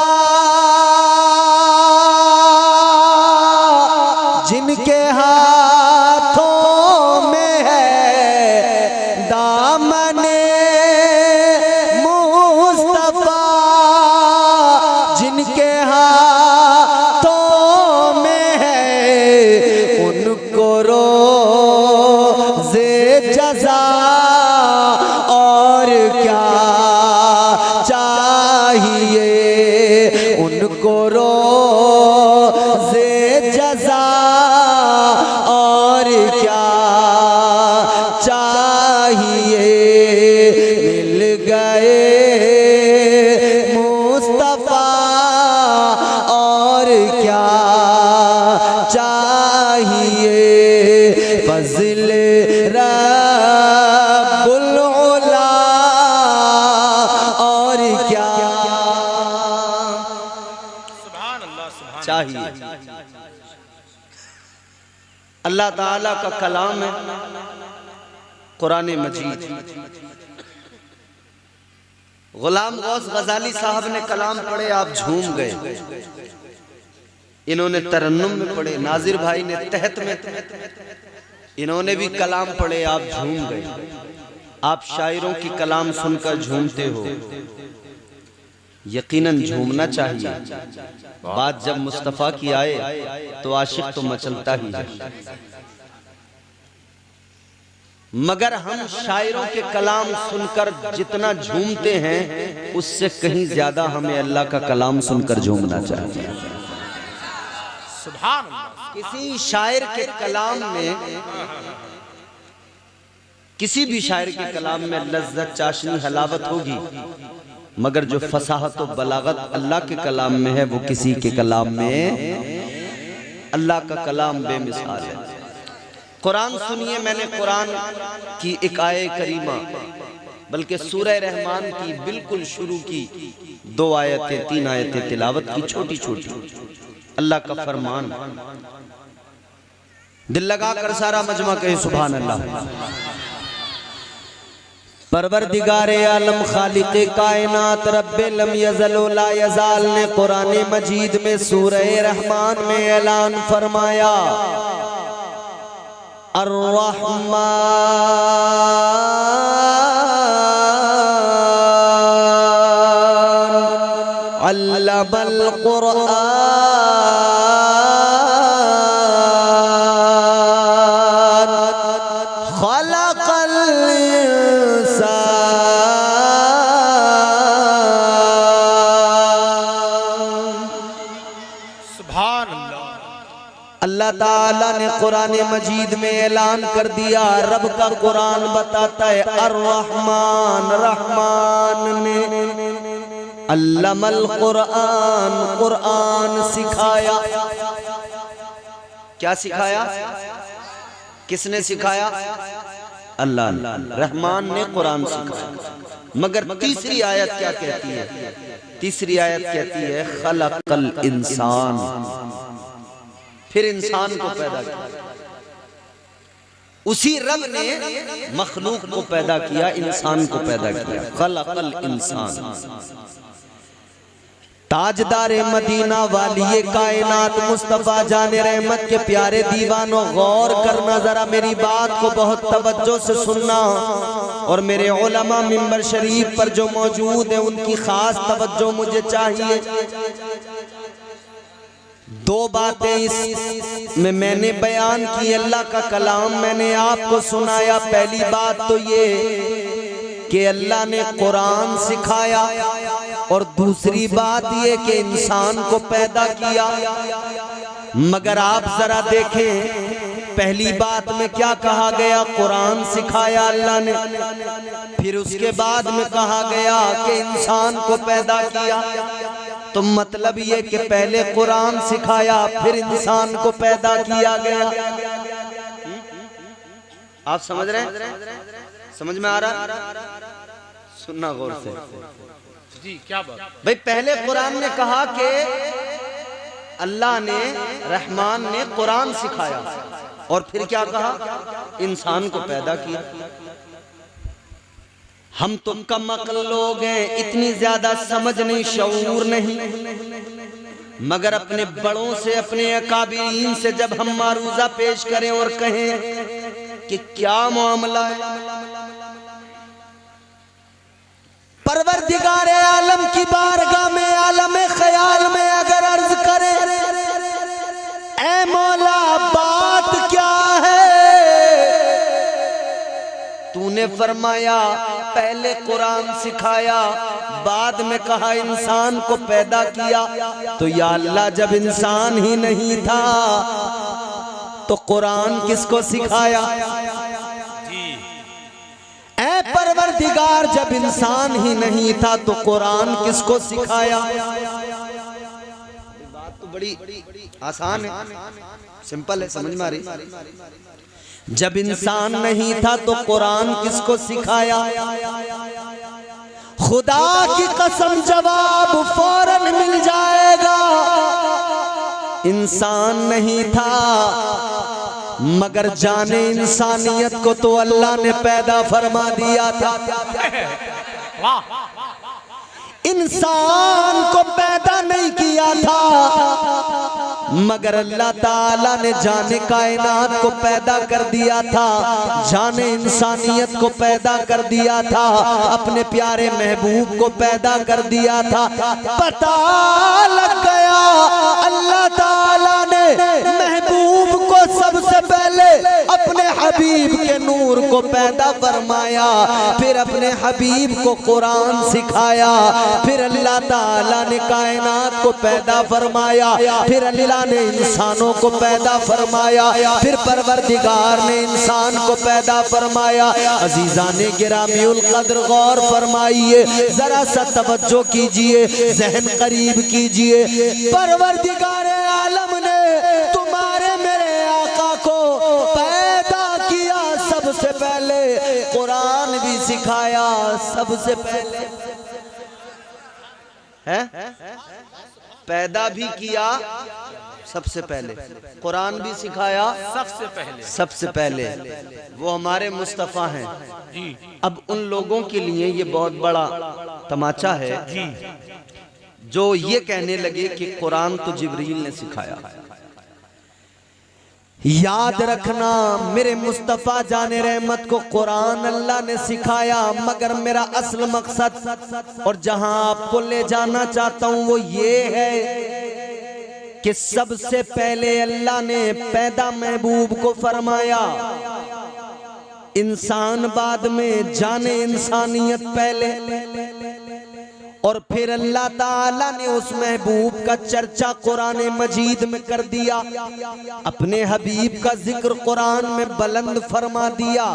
जिनके हाथों में है, दामने मुस्तफा जिनके हाथों में है, उनको रोज़े जज़ा और क्या चाहिए। उनको रोज़े जज़ा और क्या चाहिए। मिल गए मुस्तफा और क्या चाहिए। फज़ल रब्बुल उला और क्या चाहिए। अल्लाह ताला का कलाम है कुरान मजीद। गुलाम गौस गजाली साहब ने कलाम पढ़े, आप झूम गए। इन्होंने तरन्नुम में पढ़े, नाजिर भाई ने तहत में, इन्होंने भी कलाम पढ़े, आप झूम गए। आप शायरों की कलाम सुनकर झूमते हो, यकीनन झूमना चाहिए। बात जब मुस्तफ़ा की आए तो आशिक तो मचलता ही है। मगर हम शायरों के कलाम सुनकर जितना झूमते हैं, उससे कहीं ज्यादा हमें अल्लाह का कलाम सुनकर झूमना चाहिए। सुभान अल्लाह। किसी शायर के कलाम में, किसी भी शायर के कलाम में लज्जत, चाशनी, हलावत होगी, मगर जो फसाहत और बलागत अल्लाह के कलाम में है, वो किसी के कलाम में, अल्लाह का कलाम बेमिसाल है। कुरान सुनिए, मैंने कुरान की एक आयत करीमा, बल्कि सूरह रहमान की बिल्कुल शुरू की 2 आयतें 3 आयतें तिलावत की, छोटी छोटी, अल्लाह का फरमान। दिल लगा कर सारा मजमा कहे सुभान अल्लाह। परवरदिगारे आलम खालिक़े कायनात रब्बे लम यज़ल व ला यज़ाल ने कुरान मजीद में सूरह रहमान में ऐलान फरमाया, अर्रहमान अल्लमल कुरआन खलक़ल अल्लाह ताला ने कुरान मजीद में ऐलान कर दिया, रब का कुरान बताता है अर्रहमान, रहमान ने अल्लमल कुरान, कुरान सिखाया। क्या सिखाया? किसने सिखाया? अल्लाह ने। रहमान ने कुरान सिखाया। मगर तीसरी आयत क्या कहती है? तीसरी आयत कहती है खलक़ल इंसान, फिर इंसान को पैदा किया। उसी रब ने मखलूक को पैदा किया, इंसान को पैदा किया। खलक़ल इंसान। ताजदारे मदीना वालिए कायनात मुस्तफा जाने रहमत के प्यारे दीवानों, गौर करना जरा, मेरी बात को बहुत तवज्जो से सुनना, और मेरे उलमा मिंबर शरीफ पर जो मौजूद है उनकी खास तवज्जो मुझे चाहिए। दो बातें इसमें मैंने बयान की, अल्लाह का कलाम मैंने आपको सुनाया। पहली बात तो ये कि अल्लाह ने कुरान सिखाया, और दूसरी बात ये कि इंसान को पैदा किया। मगर आप जरा देखें, पहली बात में क्या कहा गया? कुरान सिखाया अल्लाह ने, फिर उसके बाद में कहा गया कि इंसान को पैदा किया। तो मतलब ये कि पहले कुरान सिखाया, फिर इंसान को पैदा किया गया। आप समझ रहे हैं? समझ में आ रहा? सुनना गौर से जी। क्या बात भाई? पहले कुरान ने कहा कि अल्लाह ने, रहमान ने कुरान सिखाया, और फिर क्या कहा? इंसान को पैदा किया। हम तुम कम अक्ल लोग हैं, इतनी ज्यादा समझ नहीं, शऊर नहीं, मगर अपने बड़ों से, अपने अकाबरीन से जब हम मारूजा पेश करें और कहें कि क्या मामला है, परवरदिगारे आलम की बारगाह में, आलम ख्याल में अगर अर्ज करें, ऐ मौला बात क्या है? तूने फरमाया पहले कुरान सिखाया, बाद में कहा इंसान को पैदा किया। तो या अल्लाह, जब इंसान ही नहीं था तो कुरान किसको सिखाया? ऐ परवरदिगार, जब इंसान ही नहीं था तो कुरान किसको सिखाया? बात तो बड़ी आसान है, सिंपल है, समझ में आ रही? जब इंसान नहीं था तो कुरान किसको सिखाया? खुदा की कसम जवाब फौरन मिल जाएगा। इंसान नहीं था, मगर जाने इंसानियत को तो अल्लाह ने पैदा फरमा दिया था। इंसान को पैदा नहीं किया था, मगर अल्लाह ताला ने जाने कायनात को पैदा कर दिया था, जाने इंसानियत को पैदा कर दिया था, अपने प्यारे महबूब को पैदा कर दिया था। पता लग गया अल्लाह ताला ने महबूब को सबसे पहले अपने हबीब के नूर को पैदा फरमाया, फिर अपने हबीब को कुरान सिखाया, फिर अल्लाह ताला ने कायनात को पैदा फरमाया, फिर अल्लाह ने इंसानों को पैदा फरमाया, फिर परवरदिगार ने इंसान को पैदा फरमाया। अजीजाने गिरामीउल कद्र गौर फरमाइए, जरा सा तवज्जो कीजिए, जहन करीब कीजिए। परवरदिगार आलम ने तुम्हारे मेरे आका को पैदा किया, सबसे पहले कुरान भी सिखाया, सबसे पहले है पैदा भी किया, सबसे पहले कुरान भी सिखाया, सबसे पहले वो हमारे मुस्तफ़ा हैं जी। अब उन लोगों के लिए ये बहुत बड़ा तमाचा है जी। जो ये कहने लगे कि कुरान तो जिब्रील ने सिखाया। याद रखना मेरे मुस्तफ़ा जाने रहमत को कुरान अल्लाह ने सिखाया, मगर मेरा असल मकसद और जहां आपको ले जाना चाहता हूं वो ये है कि सबसे पहले अल्लाह ने पैदा महबूब को फरमाया, इंसान बाद में, जाने इंसानियत पहले। और फिर अल्लाह ताला ने उस महबूब का चर्चा कुरान मजीद में कर दिया, अपने हबीब का जिक्र कुरान में बुलंद फरमा दिया।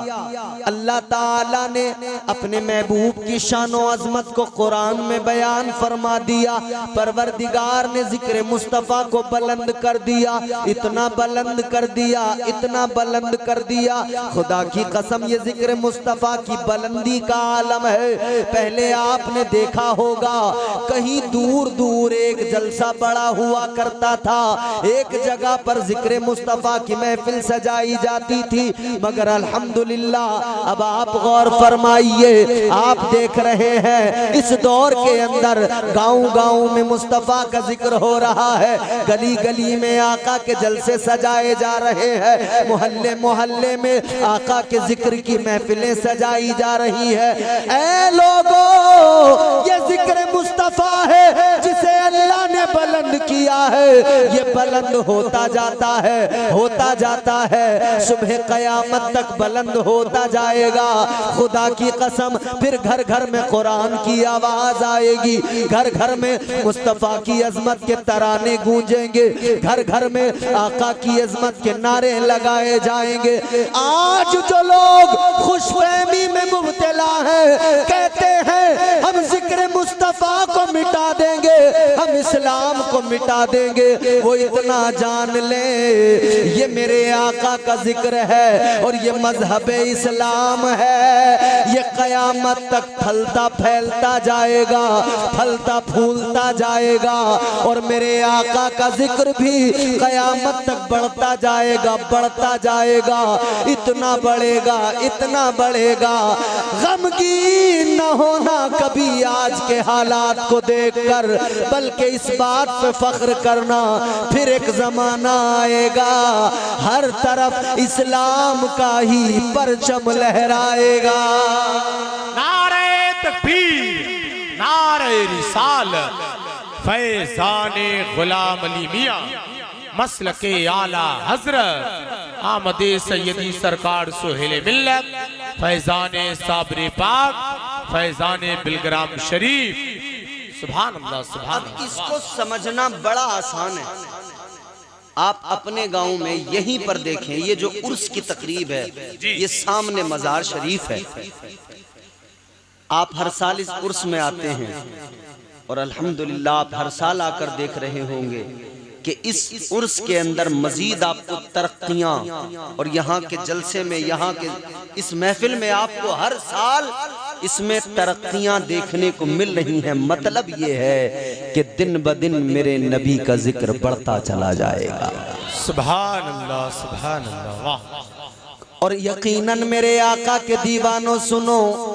अल्लाह ताला ने अपने महबूब की शान और अजमत को कुरान में बयान फरमा दिया। परवरदिगार ने जिक्र मुस्तफ़ा को बुलंद कर दिया, इतना बुलंद कर दिया, इतना बुलंद कर दिया, खुदा की कसम ये जिक्र मुस्तफ़ा की बुलंदी का आलम है। पहले आपने देखा हो कहीं दूर दूर एक जलसा बड़ा हुआ करता था, एक जगह पर जिक्र मुस्तफ़ा की महफिल सजाई जाती थी, मगर अल्हम्दुलिल्लाह अब आप गौर फरमाइए, आप देख रहे हैं इस दौर के अंदर गांव गांव में मुस्तफ़ा का जिक्र हो रहा है, गली गली में आका के जलसे सजाए जा रहे हैं, मोहल्ले मोहल्ले में आका के जिक्र की महफिलें सजाई जा रही है। ऐ लोगों, ये जिक्र मुस्तफ़ा है जिसे अल्लाह ने बुलंद किया है, ये बुलंद होता जाता है, होता जाता है, सुबह क़यामत तक बुलंद होता जाएगा। खुदा की कसम फिर घर घर में कुरान की आवाज आएगी, घर घर में मुस्तफ़ा की अजमत के तराने गूंजेंगे, घर घर में आका की अजमत के नारे लगाए जाएंगे। आज जो लोग खुशफहमी में मुब्तला हैं, कहते हैं हम जिक्र मुस्तफ़ा को मिटा देंगे, हम इस्लाम को मिटा देंगे, वो इतना जान ले ये मेरे आका का जिक्र है और ये मजहब इस्लाम है, ये क़यामत तक फलता फैलता जाएगा, फलता फूलता जाएगा और मेरे आका का जिक्र भी क़यामत तक बढ़ता जाएगा, बढ़ता जाएगा, इतना बढ़ेगा, इतना बढ़ेगा। गमगीन न होना कभी आज के हालात को देखकर, बल्कि इस बात पे फख्र करना फिर एक जमाना आएगा हर तरफ इस्लाम का ही परचम लहराएगा। नारे तकबीर, नारे रिसालत, फैज़ाने गुलाम अली मियां, मसलके आला हजरत आमदे सैयदी सरकार सुहेल मिल्लत, फैज़ाने साबरे पाक, फैज़ाने बिलग्राम शरीफ। सुभान अल्लाह, सुभान अल्लाह। इसको समझना बड़ा आसान है। आप अपने गांव में यहीं पर देखें, ये जो उर्स की तकरीब है, ये सामने मजार शरीफ है। आप हर साल इस उर्स में आते हैं और अल्हम्दुलिल्लाह आप हर साल आकर देख रहे होंगे कि इस उर्स के अंदर मजीद आपको तरक्कियां, और यहाँ के जलसे में, यहाँ के इस महफिल में आपको हर साल इसमें तरक्कियां देखने को मिल रही हैं। मतलब ये है कि दिन ब दिन मेरे नबी का जिक्र बढ़ता चला जाएगा। सुभान अल्लाह, सुभान अल्लाह, वाह। और यकीनन मेरे आका के दीवानों सुनो,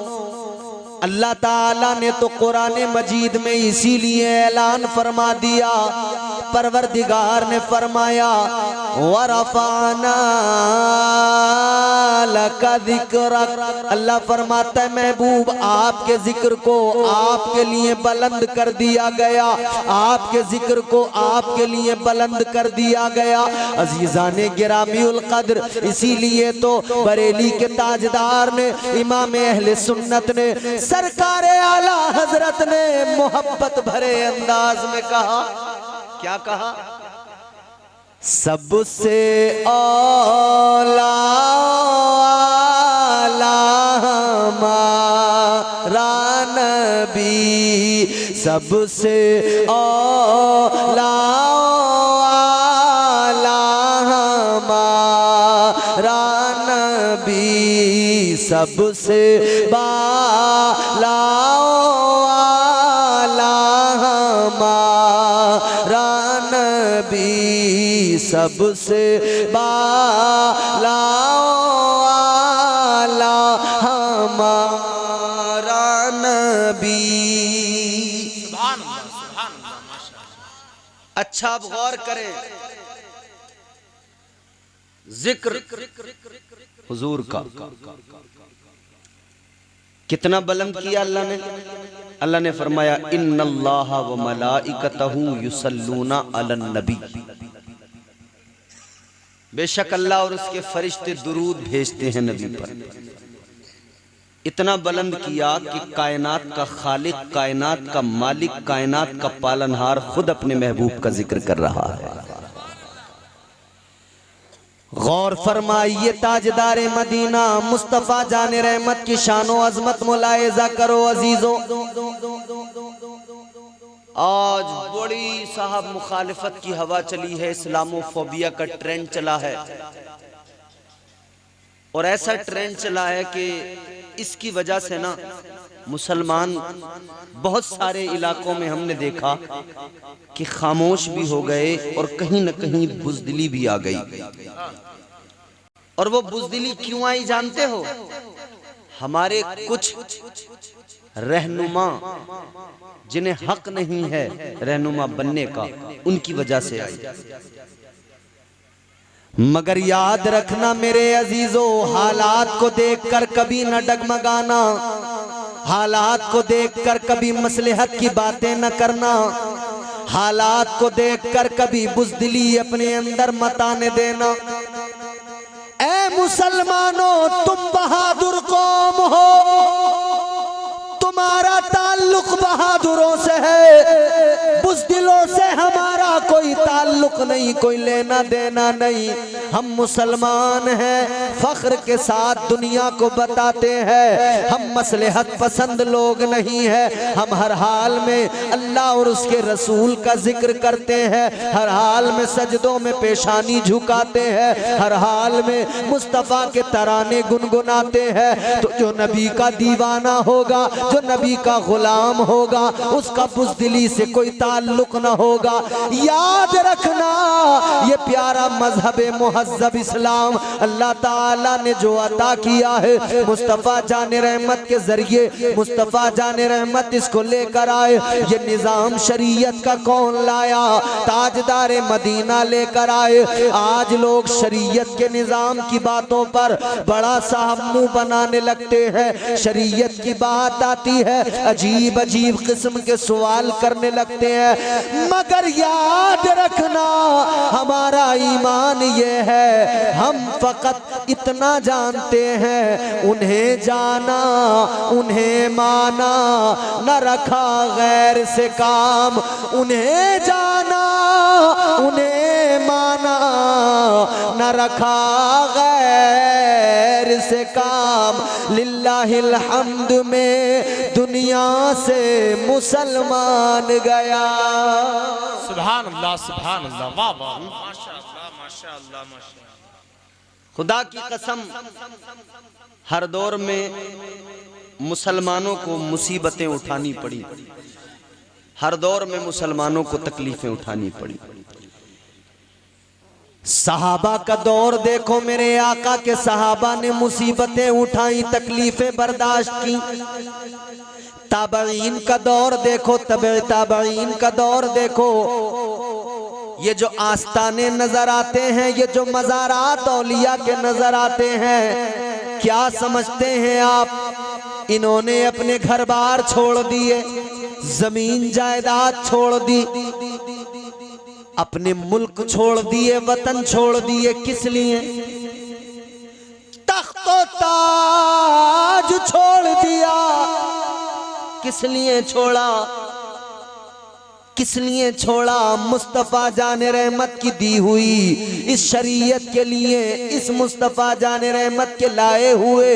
अल्लाह ताला ने तो कुरान मजीद में इसीलिए ऐलान फरमा दिया, परवरदिगार ने फरमाया वरफ़अना लका ज़िक्रक। अल्लाह फरमाता है महबूब आपके जिक्र को आपके लिए बुलंद कर दिया गया, आपके जिक्र को आपके लिए बुलंद कर दिया गया। अजीज़ाने गिरामीउल क़द्र, इसीलिए तो बरेली के ताजदार ने, इमाम अहले सुन्नत ने, सरकार आला हजरत ने मोहब्बत भरे अंदाज में कहा, क्या कहा? सबसे औला हमारा नबी, सबसे औला हमारा नबी, सबसे बाला हमारा नबी सबसे बाला आला हमारा नबी। सुभान अल्लाह, माशाअल्लाह। अच्छा अब गौर करें, जिक्र हुजूर का कितना बुलंद किया अल्लाह ने। अल्लाह ने फरमाया इन्नल्लाह व मलाइकतहू युसल्लूना अलन नबी, बेशक अल्लाह और उसके फरिश्ते दुरूद भेजते हैं नबी पर। इतना बुलंद किया कि कायनात का खालिक, कायनात का मालिक, कायनात का पालनहार खुद अपने महबूब का जिक्र कर रहा है। गौर फरमाइए, ताजदार मदीना मुस्तफा जाने रहमत की शानो अजमत मुलायजा करो अजीजों। आज बड़ी साहब मुखालिफत की हवा चली है, इस्लामोफोबिया का ट्रेंड चला है, और ऐसा ट्रेंड चला है कि इसकी वजह से ना मुसलमान बहुत सारे इलाकों में हमने देखा कि खामोश भी हो गए और कहीं न कहीं बुज़दिली भी आ गई। और वो बुज़दिली क्यों आई जानते हो? हमारे कुछ रहनुमा जिन्हें हक नहीं है रहनुमा बनने का, उनकी वजह से आई। मगर याद रखना मेरे अजीजों, हालात को देखकर कभी न डगमगाना, हालात को देखकर कभी मसलहत की बातें न करना, हालात को देखकर कभी बुज़दिली अपने अंदर मत आने देना। ऐ मुसलमानों, तुम बहादुर कौम हो, तुम्हारा ताल्लुक बहादुरों से है, बुज़दिलों से हमारा कोई ताल्लुक नहीं, कोई लेना देना नहीं। हम मुसलमान हैं, फख्र के साथ दुनिया को बताते हैं हम मसलहत पसंद लोग नहीं है। हम हर हाल में अल्लाह और उसके रसूल का जिक्र करते हैं, हर हाल में सजदों में पेशानी झुकाते हैं, हर हाल में मुस्तफ़ा के तराने गुनगुनाते हैं। तो जो नबी का दीवाना होगा, जो नबी का गुलाम होगा, उसका बुज़दिली से कोई ताल्लुक न होगा। याद रखना, ये प्यारा मजहब मुहज्जब इस्लाम अल्लाह ताला ने जो अता किया है, मुस्तफ़ा जाने रहमत के जरिए, मुस्तफ़ा जाने रहमत इसको लेकर आए। ये निज़ाम शरीयत का कौन लाया? ताजदार मदीना लेकर आए। आज लोग शरीयत के निज़ाम की बातों पर बड़ा साहब मुंह बनाने लगते हैं, शरीयत की बात आती है अजीब अजीब किस्म के सवाल करने लगते हैं। मगर याद रखना, हमारा ईमान ये है, हम फकत इतना जानते हैं, उन्हें जाना उन्हें माना, न रखा गैर से काम। उन्हें जाना उन्हें माना, न रखा गैर से काम। लिल्लाहिल हम्द में दुनिया से मुसलमान गया। सुभान अल्लाह, सुभान अल्लाह, वाह वाह, माशाअल्लाह, माशाअल्लाह, माशाअल्लाह। खुदा की कसम, हर दौर में मुसलमानों को मुसीबतें उठानी पड़ी, हर दौर में मुसलमानों को तकलीफें उठानी पड़ी। सहाबा का दौर देखो, मेरे आका के सहाबा ने मुसीबतें उठाई, तकलीफें बर्दाश्त की। ताबईन का दौर देखो, ताबईन का दौर देखो, ये जो आस्ताने नजर आते हैं, ये जो मज़ारात औलिया के नजर आते हैं, क्या समझते हैं आप? इन्होंने अपने घर बार छोड़ दिए, जमीन जायदाद छोड़ दी, अपने मुल्क छोड़ दिए, वतन छोड़ दिए। किस लिए? तख्तो ताज छोड़ दिया। किस लिए छोड़ा? किस लिए छोड़ा? मुस्तफ़ा जाने रहमत की दी हुई इस शरीयत के लिए, इस मुस्तफ़ा जाने रहमत के लाए हुए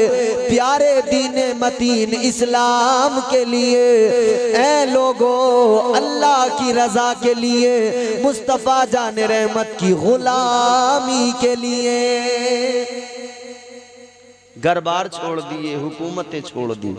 प्यारे दीने मतीन इस्लाम के लिए। ऐ लोगों, अल्लाह की रजा के लिए, मुस्तफ़ा जाने रहमत की गुलामी के लिए घर बार छोड़ दिए, हुकूमतें छोड़ दी,